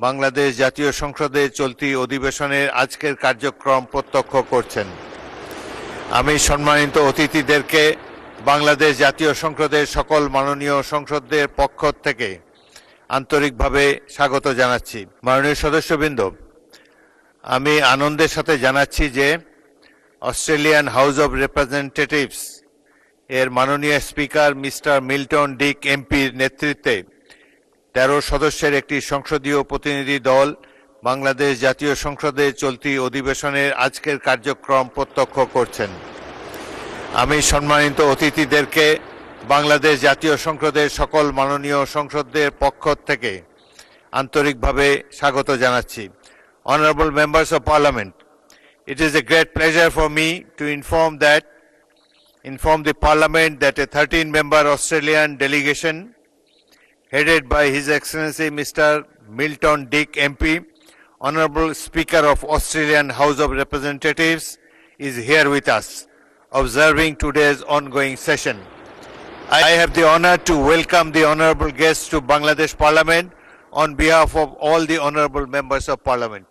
বাংলাদেশ জাতীয় সংসদে চলতি অধিবেশনের আজকের কার্যক্রম প্রত্যক্ষ করছেন। আমি সম্মানিত অতিথিদেরকে বাংলাদেশ জাতীয় সংসদের সকল মাননীয় সংসদদের পক্ষ থেকে আন্তরিকভাবে স্বাগত জানাচ্ছি। মাননীয় সদস্যবৃন্দ, আমি আনন্দের সাথে জানাচ্ছি যে অস্ট্রেলিয়ান হাউস অব রিপ্রেজেন্টেটিভস এর মাননীয় স্পিকার মিস্টার মিল্টন ডিক এমপির নেতৃত্বে 13 সদস্যের একটি সংসদীয় প্রতিনিধি দল বাংলাদেশ জাতীয় সংসদে চলতি অধিবেশনের আজকের কার্যক্রম প্রত্যক্ষ করছেন। আমি সম্মানিত অতিথিদেরকে বাংলাদেশ জাতীয় সংসদের সকল মাননীয় সংসদদের পক্ষ থেকে আন্তরিকভাবে স্বাগত জানাচ্ছি। Honorable members of Parliament, it is a great pleasure for me to inform the Parliament that a 13-member Australian delegation headed by His Excellency Mr. Milton Dick MP, Honourable Speaker of Australian House of Representatives, is here with us, observing today's ongoing session. I have the honour to welcome the honourable guests to Bangladesh Parliament on behalf of all the honourable members of Parliament.